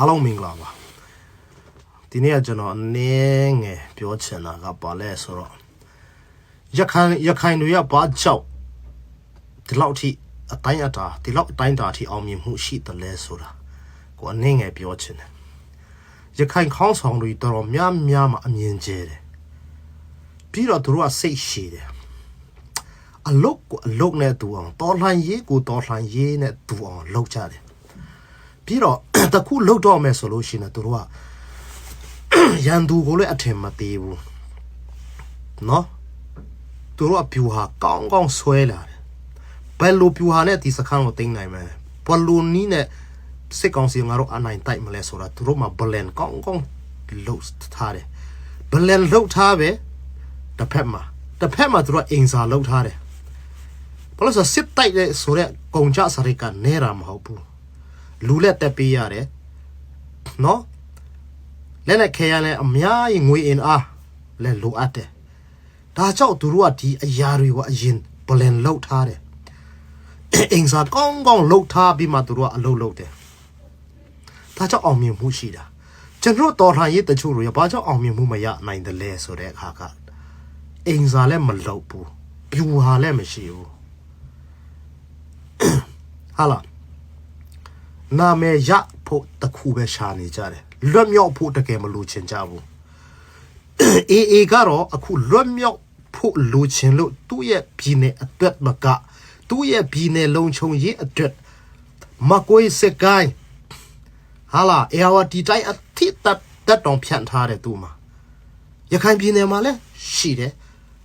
အားလုံးမင်္ဂလာပါဒီနေ့ကျွန်တော်အနေငယ်ပြောချင်တာကပါလဲဆိုတော့ရခိုင်တွေရပါကြောက်ဒီလောက်ထိအတိုင်းအတာဒီလောက်အတိုင်းတာထိအောင်မြင်မှုရှိတယ်လဲဆိုတာကိုအနေငယ်ပြောချင်တယ်ရခိုင်ခေါင်းဆောင်တွေတော်များများမှအမြင်ကျဲတယ်ပြီးတော့သူတို့ကစိတ်ရှည်တယ်အလုတ်ကိုအလုတ်နဲ့တူအောင်တော်လှန်ရေးကိုတော်လှန်ရေးနဲ့တူအောင်လုပ်ကြတယ်ပြီးတော့တခုလှုပ်တော့မယ်ဆိုလို့ရှိရင်သူတို့ကရန်သူကိုလည်းအထင်မသေးဘူးနော်သူတို့ကပြူဟာကောင်းကောင်းဆွဲလာတယ်ဘယ်လိုပြူဟာနဲ့ဒီစခန်းကိုတင်နိုင်မလဲဘယ်လိုနီးနဲ့စစ်ကောင်စီငါတို့အနိုင်တိုက်မလဲဆိုတာသူတို့မှဘလန်ကောင်းကောင်းလှုပ်ထားတယ်ဘလန်လှုပ်ထားပဲတစ်ဖက်မှာသူတို့အင်စာလှုပ်ထားတယ်ဘာလို့ဆိုစစ်တိုက်တဲ့ဆိုတဲ့ကုံကြစရိတ်ကနေရာမဟုတ်ဘူးလူလက်တက်ပေးရတယ်နော်လက်လက်ခဲရလဲအများကြီးငွေအင်အားလဲလိုအပ်တယ်ဒါကြောင့်သူတို့ကဒီအရာတွေကိုအရင်ပလန်လောက်ထားတယ်အင်စာကောင်းကောင်းလောက်ထားပြီးမှသူတို့ကအလုပ်လုပ်တယ်ဒါကြောင့်အောင်မြင်မှုရှိတာကျွန်တော်တော်လှန်ရေးတချို့တွေဘာကြောင့်အောင်မြင်မှုမရနိုင်တယ်လဲဆိုတဲ့အခါကအင်စာလည်းမလောက်ဘူးပြူဟာလည်းမရှိဘူးဟာလားနာမည်ရဖို့တခုပဲရှာနေကြတယ်လွတ်မြောက်ဖို့တကယ်မလိုချင်ကြဘူးအေကတော့အခုလွတ်မြောက်ဖို့လိုချင်လို့သူ့ရဲ့ပြည်နယ်အတွက်မကသူ့ရဲ့ပြည်နယ်လုံခြုံရေးအတွက်မကွေးစကိုင်းဟာလာအေဝတီတိုင်းအထိတက်တောင်ဖြန့်ထားတယ်သူမှာရခိုင်ပြည်နယ်မှာလည်းရှိတယ်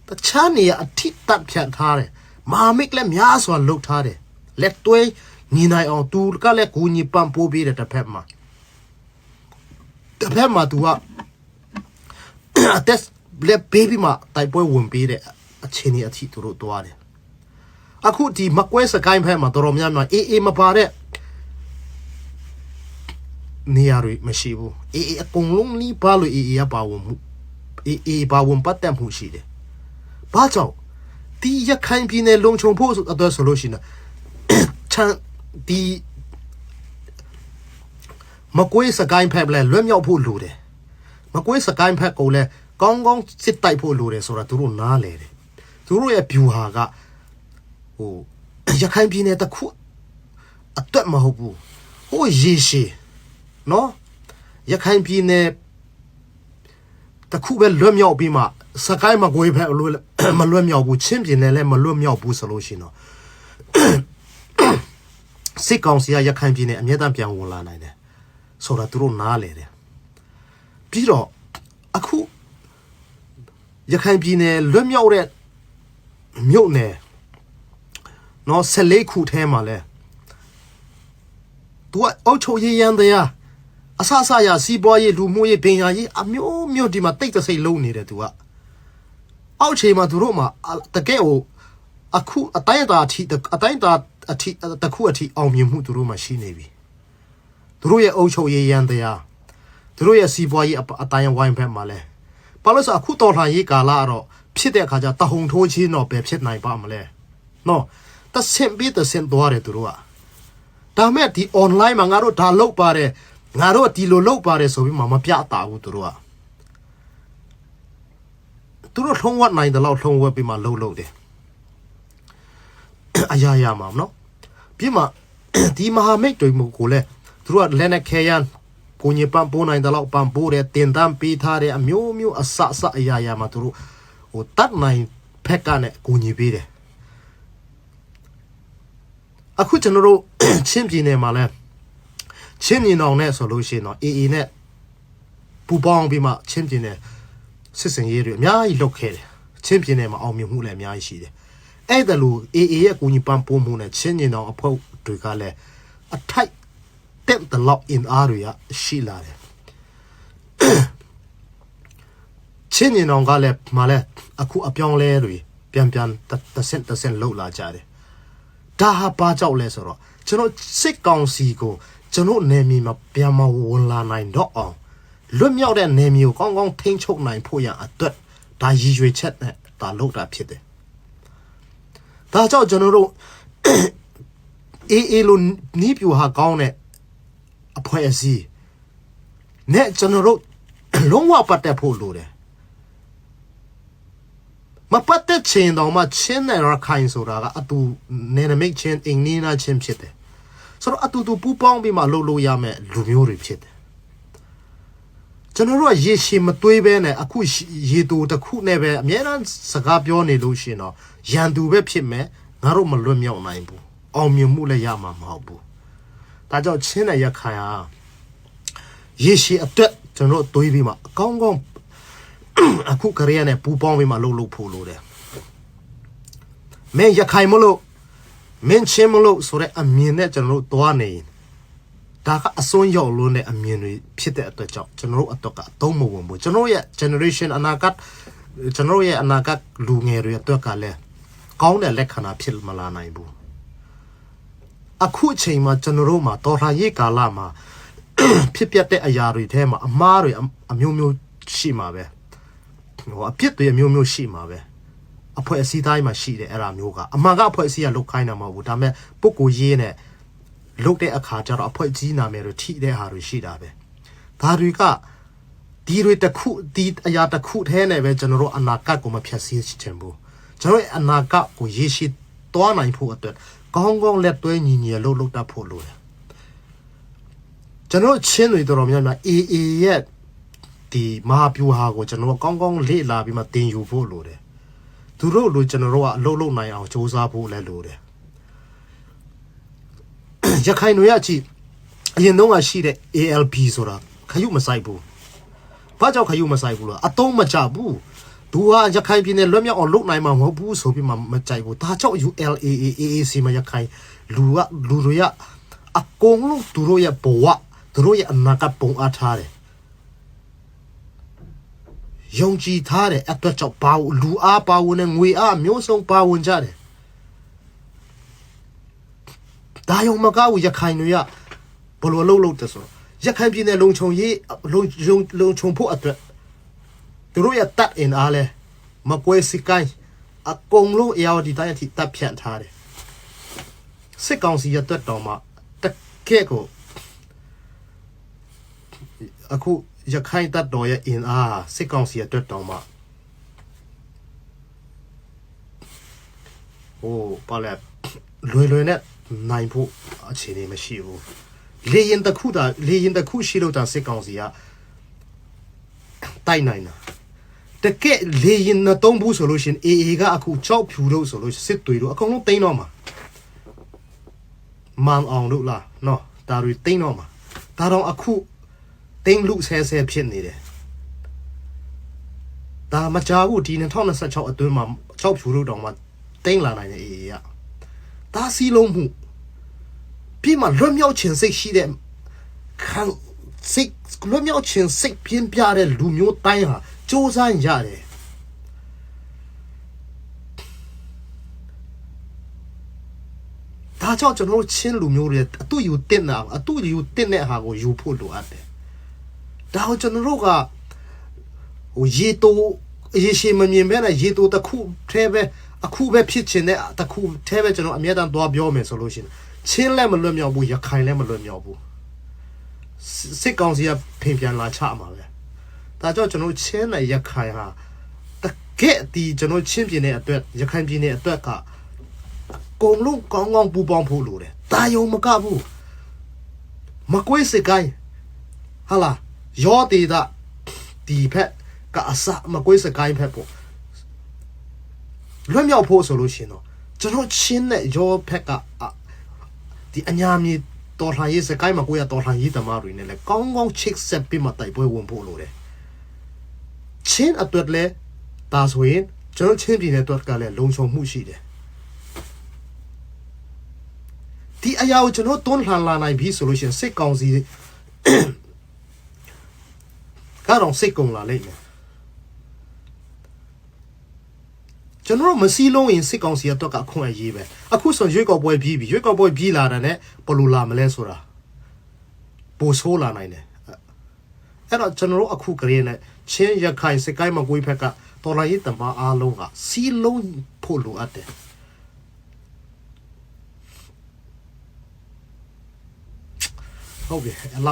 တခြားနေရာအထိတက်ဖြန့်ထားတယ်မဟာမိတ်လည်းများစွာလှုပ်ထားတယ်လက်တွဲညီနိုင်အောင်သူကလည်းကိုညီပန်ပိုးပေးတဲ့တစ်ဖက်မှာသူကအသက်လက်ဘေးဘီမှာတိုက်ပွဲဝင်ပေးတဲ့အချိန်ကြီးအထိသူတို့တွားတယ်အခုဒီမကွဲစကိုင်းဖက်မှာတော်တော်များများအေးမပါတဲ့နေရာတွေမရှိဘူးအကုန်လုံးနီးပါလို့ရပါဝင်မှုပါဝင်ပတ်သက်မှုရှိတယ်ဘာကြောင့်ဒီရခိုင်ပြည်နယ်လုံခြုံဖို့အတွက်ဆိုလို့ရှိရင်ချန်ဒီမကွေးစကိုင်းဖက်လည်းလွတ်မြောက်ဖို့လိုတယ်မကွေးစကိုင်းဖက်ကိုလည်းကောင်းကောင်းစစ်တိုက်ဖို့လိုတယ်ဆိုတာသူတို့နားလေတယ်သူတို့ရဲ့ဗျူဟာကရခိုင်ပြည်နယ်တခုအတွက်မဟုတ်ဘူးရေရှည်နော်ရခိုင်ပြည်နယ်တခုပဲလွတ်မြောက်ပြီးမှစကိုင်းမကွေးဖက်မလွတ်မြောက်ဘူးချင်းပြည်နယ်လည်းမလွတ်မြောက်ဘူးဆိုလို့ရှိရင်တော့စစ်ကောင်စီကရခိုင်ပြည်နယ်အမြဲတမ်းပြန်ဝင်လာနိုင်တယ်ဆိုတာသူတို့နားလေတယ်ပြီးတော့အခုရခိုင်ပြည်နယ်လွတ်မြောက်တဲ့မြို့နယ်နော်14ခုထဲမှာလဲသူကအုတ်ချုပ်ရေးရန်တရားအဆရစီးပွားရေးလူမှုရေးပညာရေးအမျိုးဒီမှာတိတ်တဆိတ်လုံးနေတယ်သူကအောက်ခြေမှာသူတို့မှာတကယ်ကိုအခုအတိုင်းအတာတခုအထိအောင်မြင်မှုသူတို့မှရှိနေပြီသူတို့ရဲ့အုပ်ချုပ်ရေးရန်တရားသူတို့ရဲ့စီးပွားရေးအတိုင်းဝိုင်းဖက်မှာလဲဘာလို့ဆိုအခုတော်လှန်ရေးကာလတော့ဖြစ်တဲ့အခါကျတဟုန်ထိုးချင်းတော့ပဲဖြစ်နိုင်ပါမလဲနော်တဆင့်ပြီးတဆင့်သွားတယ်သူတို့ကဒါမဲ့ဒီ online မှာငါတို့ဒါလုပ်ပါတယ်ငါတို့ဒီလိုလုပ်ပါတယ်ဆိုပြီးမှမပြတာဘူးသူတို့ထုံးဝတ်နိုင်တယ်လို့ထုံးဝတ်ပြီးမှလုပ်တယ်အရာမှာနော်ပြီးမှဒီမဟာမိတ်တွေကိုလည်းသူတို့ကလက်နဲ့ခဲရန်ကိုညပန်ပိုးနိုင်တယ်လို့ပန်ပိုးတယ်တင်တန်းပေးထားတယ်အမျိုးအစအရာမှာသူတို့တတ်နိုင်ဖက်ကနဲ့ကိုညပေးတယ်အခုကျွန်တော်တို့ချင်းပြည်နယ်မှာလဲချင်းညီနောင်နဲ့ဆိုလို့ရှိရင်တော့အေနဲ့ပူပေါင်းပြီးမှချင်းပြည်နယ်စစ်စင်ရေးတွေအများကြီးလုပ်ခဲ့တယ်ချင်းပြည်နယ်မှာအောင်မြင်မှုလည်းအများကြီးရှိတယ်အဲ့ဒါလို့အေရဲ့ကိုညီပန်ပိုးမှုနဲ့ချင်းညီနောင်အဖွဲ့တွေကလည်းအထိုက်တက်တဲ့လောက် in အားတွေကရှိလာတယ်ချင်းညီနောင်ကလည်းမလဲအခုအပြောင်းလဲတွေပြန်တဆင့်လှုပ်လာကြတယ်ဒါဟာဘာကြောင့်လဲဆိုတော့ကျွန်တော်စစ်ကောင်စီကိုကျွန်တော်နယ်မြေမှာပြန်မဝင်လာနိုင်တော့အောင်လွတ်မြောက်တဲ့နယ်မြေကိုကောင်းကောင်းထိန်းချုပ်နိုင်ဖို့ရအတွက်ဒါရည်ရွယ်ချက်နဲ့ဒါလုပ်တာဖြစ်တယ်ဒါကြောင့်ကျွန်တော်တို့အေလိုနီးပြူဟာကောင်းတဲ့အဖွဲ့အစည်း နဲ့ကျွန်တော်တို့လုံးဝပတ်သက်ဖို့လိုတယ်မပတ်သက်ချင်တော့မှချင်းနဲ့ရခိုင်ဆိုတာကအတူနယ်နိမိတ်ချင်းအင်နီနာချင်းဖြစ်တယ်ဆိုတော့အတူတူပူပေါင်းပြီးမှလှုပ်လို့ရမယ်လူမျိုးတွေဖြစ်တယ်ကျွန်တော်တို့ကရေရှည်မတွေးဘဲနဲ့အခုရေတူတစ်ခုနဲ့ပဲအများအားစကားပြောနေလို့ရှိရင်တော့ရန်သူပဲဖြစ်မယ်ငါတို့မလွတ်မြောက်နိုင်ဘူးအောင်မြင်မှုလည်းရမှာမဟုတ်ဘူးဒါကြောင့်ချင်းနဲ့ရခိုင်ဟာရေရှည်အတွက်ကျွန်တော်တွေးပြီးမှအကောင်းကောင်းအခုကရေနဲ့ပူပေါင်းပြီးမှလှုပ်ဖို့လိုတယ်မင်းရခိုင်မလို့မင်းချင်းမလို့ဆိုတဲ့အမြင်နဲ့ကျွန်တော်တို့တွားနေဒါကအစွန်းရောက်လို့နဲ့အမြင်တွေဖြစ်တဲ့အတွက်ကြောင့်ကျွန်တော်တို့အတွက်ကအသုံးမဝင်ဘူးကျွန်တော်ရဲ့ generation အနာဂတ်ကျွန်တော်ရဲ့အနာဂတ်လူငယ်တွေအတွက်ကလည်းကောင်းတဲ့လက္ခဏာဖြစ်မလာနိုင်ဘူးအခုအချိန်မှာကျွန်တော်တို့မှာတော်လှန်ရေးကာလမှာဖြစ်ပျက်တဲ့အရာတွေထဲမှာအမားတွေအမျိုးမျိုးရှိမှာပဲအပြစ်တွေအမျိုးမျိုးရှိမှာပဲအဖွဲ့အစည်းတိုင်းမှာရှိတယ်အဲ့ဒါမျိုးကအမှန်ကအဖွဲ့အစည်းကလုတ်ခိုင်းတာမဟုတ်ဘူးဒါပေမဲ့ပုဂ္ဂိုလ်ရေးနဲ့လုတ်တဲ့အခါကျတော့အဖွဲ့အစည်းနာမည်တွေထိတဲ့ဟာတွေရှိတာပဲဒါတွေကဒီတွေတစ်ခုဒီအရာတစ်ခုထဲနဲ့ပဲကျွန်တော်တို့အနာဂတ်ကိုမဖြတ်စည်းချင်ဘူးကျွန်တော်ရဲ့အနာဂတ်ကိုရရှိသွားနိုင်ဖို့အတွက်ကောင်းကောင်းလက်တွဲညီညီလှုပ်တတ်ဖို့လိုတယ်ကျွန်တော်ချင်းတွေတော်တော်များများအေးရဲ့ဒီမဟာပြူဟာကိုကျွန်တော်ကောင်းကောင်းလေ့လာပြီးမှသင်ယူဖို့လိုတယ်သူတို့လိုကျွန်တော်တို့ကအလုပ်လုပ်နိုင်အောင်စူးစမ်းဖို့လည်းလိုတယ်ရခိုင်တွေအကြည့်အရင်တုန်းကရှိတဲ့ ALP ဆိုတာခရုမဆိုင်ဘူးဘာကြောင့်ခရုမဆိုင်ဘူးလဲအတုံးမချဘူးသူကရခိုင်ပြည်နယ်လွတ်မြောက်အောင်လုပ်နိုင်မှာမဟုတ်ဘူးဆိုပြီးမှမကြိုက်ဘူးဒါကြောင့် ULAAAC မှာရခိုင်လူတွေကအကုန်လုံးသူတို့ရဲ့ဘဝသူတို့ရဲ့အနာဂတ်ပုံအားထားတယ်ယုံကြည်ထားတဲ့အတွက်ကြောင့်ဘာလူအားပါဝင်နဲ့ငွေအားမျိုးစုံပါဝင်ကြတယ်ဒါယုံမကောက်ရခိုင်တွေကဘလို့လို့တဲ့ဆိုရခိုင်ပြည်နယ်လုံခြုံရေးလုံခြုံဖို့အတွက်သူတို့ရဲ့တပ်အင်အားလဲမကွဲစကိုင်းအကုန်လုံးအရာဒီတိုင်းအထိတပ်ဖြန့်ထားတယ်စစ်ကောင်စီရတဲ့တော်မှာတကယ့်ကိုအခုရခိုင်တပ်တော်ရဲ့အင်အားစစ်ကောင်စီအတွက်တော်မှာဟိုပါလေလွယ်နဲ့နိုင်ဖို့အခြေအနေမရှိဘူးလေရင်တစ်ခုရှိလို့တာစစ်ကောင်စီကတိုက်နိုင်တာတကယ်လေရင်နဲ့တုံးဘူးဆိုလို့ရှင်အေအေကအခုကြောက်ဖြူလို့ဆိုလို့စစ်တွေလို့အကုန်လုံးတိန်းတော့မှာမန်အောင်လို့လားနော်ဒါတွေတိန်းတော့မှာဒါတော့အခုတိန်းလူဆဲဖြစ်နေတယ်ဒါမကြဘူးဒီ2026အတွင်းမှာကြောက်ဖြူလို့တောင်မှတိန်းလာနိုင်တယ်အေအေကဒါစီလုံးမှုပြီးမှလွတ်မြောက်ခြင်းစိတ်ရှိတဲ့ခံစိတ်လွတ်မြောက်ခြင်းစိတ်ပြင်းပြတဲ့လူမျိုးတိုင်းဟာစ조사ရတယ်ဒါကြောင့်ကျွန်တော်ချင်းလူမျိုးတွေအတူယူတင်တာအတူယူတင်တဲ့ဟာကိုယူဖို့လိုအပ်တယ်ဒါကိုကျွန်တော်တို့ကဟိုရေတိုရေရှည်မမြင်ပဲနဲ့ရေတိုတစ်ခုထဲပဲအခုပဲဖြစ်ချင်တဲ့တစ်ခုထဲပဲကျွန်တော်အမြဲတမ်းသွားပြောမယ်ဆိုလို့ရှိရင်ချင်းလည်းမလွတ်မြောက်ဘူးရခိုင်လည်းမလွတ်မြောက်ဘူးစစ်ကောင်စီကဖင်ပြန်လာချမှာပဲဒါကြောင့်ကျွန်တော်ချင်းနဲ့ရခိုင်ဟာတကယ်ဒီကျွန်တော်ချင်းပြည်နယ်အတွက်ရခိုင်ပြည်နယ်အတွက်ကအကုန်လုံးကောင်းကောင်းပူပေါင်းဖို့လိုတယ်တာယုံမကဘူးမကွေးစကိုင်းဟာလာရောတေတာဒီဖက်ကအစမကွေးစကိုင်းဖက်ပေါ့လွတ်မြောက်ဖို့ဆိုလို့ရှိရင်တော့ကျွန်တော်ချင်းနဲ့ရောဖက်ကဒီအညာမြေတော်လှန်ရေးစကိုင်းမှာကိုရတော်လှန်ရေးသမားတွေနဲ့လည်းကောင်းကောင်းချစ်ဆက်ပြီးမှတိုက်ပွဲဝင်ဖို့လိုတယ်ချင်းအတွက်လည်းဒါဆိုရင်ကျွန်တော်ချင်းပြည်နယ်အတွက်ကလည်းလုံခြုံမှုရှိတယ်ဒီအရာကိုကျွန်တော်တွန်းလှန်လာနိုင်ပြီဆိုလို့ရှိရင်စစ်ကောင်စီကတော့စိတ်ကုန်လာလိမ့်မယ်ကျွန်တော်မစီလုံးရင်စစ်ကောင်စီအတွက်ကအခွင့်အရေးပဲအခုဆိုရွေးကောက်ပွဲပြီးပြီရွေးကောက်ပွဲပြီးလာတယ်နဲ့ဘယ်လိုလာမလဲဆိုတာပိုဆိုးလာနိုင်တယ်အဲ့တော့ကျွန်တော်အခုကလေးနဲ့ချင်းရခိုင်စကိုင်းမကွေးဖက်ကတော်လာရေးတမအားလုံးကစီလုံးဖို့လိုအပ်တယ်ဟုတ်ပြီအဲ့လောက်